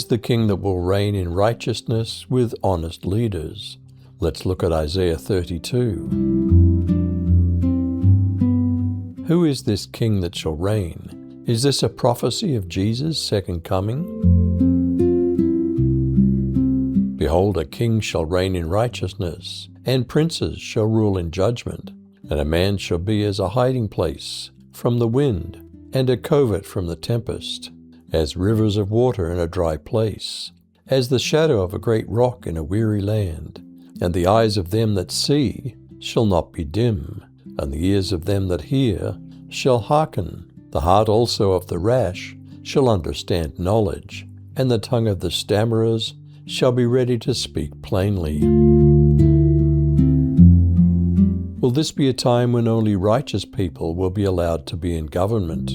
is the king that will reign in righteousness with honest leaders? Let's look at Isaiah 32. Who is this king that shall reign? Is this a prophecy of Jesus' second coming? Behold, a king shall reign in righteousness, and princes shall rule in judgment. And a man shall be as a hiding place from the wind, and a covert from the tempest, as rivers of water in a dry place, as the shadow of a great rock in a weary land. And the eyes of them that see shall not be dim, and the ears of them that hear shall hearken. The heart also of the rash shall understand knowledge, and the tongue of the stammerers shall be ready to speak plainly. Will this be a time when only righteous people will be allowed to be in government?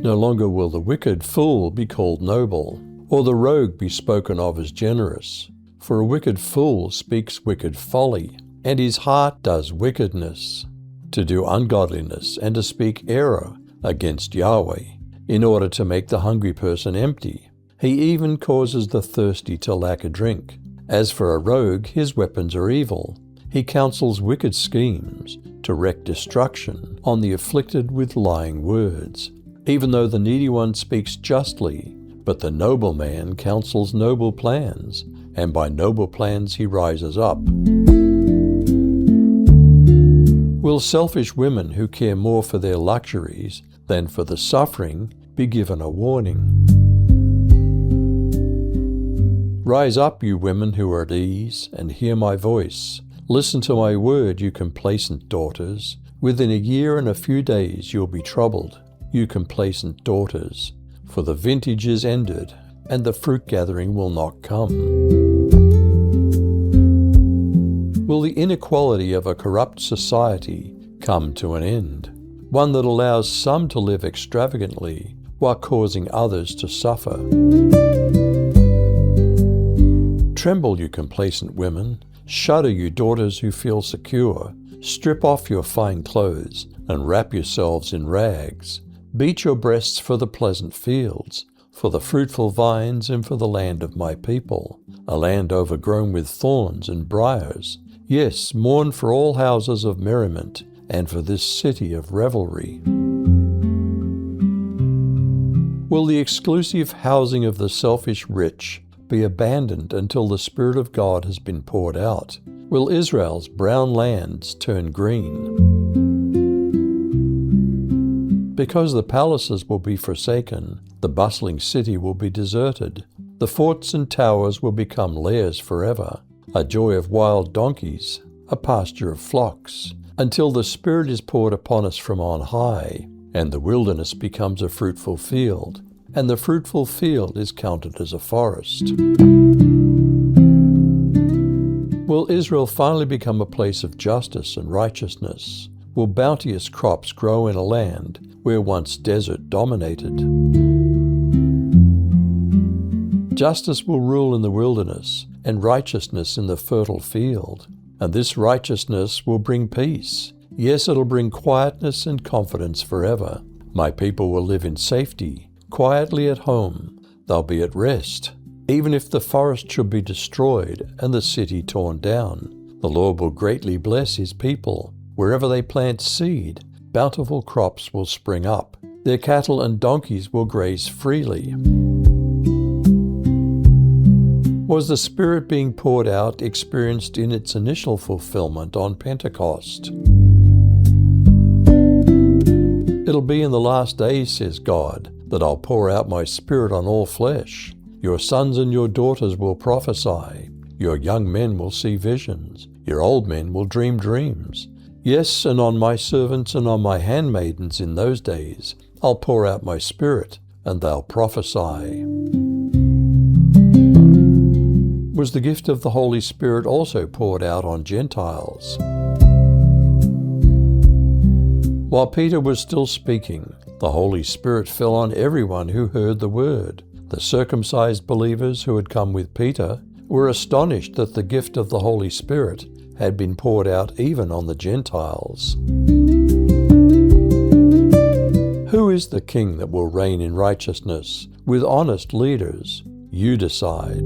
No longer will the wicked fool be called noble, or the rogue be spoken of as generous. For a wicked fool speaks wicked folly, and his heart does wickedness, to do ungodliness and to speak error against Yahweh, in order to make the hungry person empty. He even causes the thirsty to lack a drink. As for a rogue, his weapons are evil. He counsels wicked schemes to wreak destruction on the afflicted with lying words. Even though the needy one speaks justly, but the noble man counsels noble plans, and by noble plans he rises up. Will selfish women who care more for their luxuries than for the suffering be given a warning? Rise up, you women who are at ease, and hear my voice. Listen to my word, you complacent daughters. Within a year and a few days you'll be troubled, you complacent daughters, for the vintage is ended, and the fruit gathering will not come. Will the inequality of a corrupt society come to an end, one that allows some to live extravagantly while causing others to suffer? Tremble, you complacent women. Shudder, you daughters who feel secure. Strip off your fine clothes and wrap yourselves in rags. Beat your breasts for the pleasant fields, for the fruitful vines, and for the land of my people, a land overgrown with thorns and briars. Yes, mourn for all houses of merriment, and for this city of revelry. Will the exclusive housing of the selfish rich be abandoned until the Spirit of God has been poured out? Will Israel's brown lands turn green? Because the palaces will be forsaken, the bustling city will be deserted. The forts and towers will become lairs forever, a joy of wild donkeys, a pasture of flocks, until the Spirit is poured upon us from on high, and the wilderness becomes a fruitful field, and the fruitful field is counted as a forest. Will Israel finally become a place of justice and righteousness? Will bounteous crops grow in a land where once desert dominated? Justice will rule in the wilderness, and righteousness in the fertile field. And this righteousness will bring peace. Yes, it'll bring quietness and confidence forever. My people will live in safety, quietly at home. They'll be at rest. Even if the forest should be destroyed and the city torn down, the Lord will greatly bless his people. Wherever they plant seed, bountiful crops will spring up. Their cattle and donkeys will graze freely. Was the Spirit being poured out experienced in its initial fulfillment on Pentecost? It'll be in the last days, says God, that I'll pour out my Spirit on all flesh. Your sons and your daughters will prophesy. Your young men will see visions. Your old men will dream dreams. Yes, and on my servants and on my handmaidens in those days I'll pour out my Spirit, and they'll prophesy. Was the gift of the Holy Spirit also poured out on Gentiles? While Peter was still speaking, the Holy Spirit fell on everyone who heard the word. The circumcised believers who had come with Peter were astonished that the gift of the Holy Spirit had been poured out even on the Gentiles. Who is the king that will reign in righteousness with honest leaders? You decide.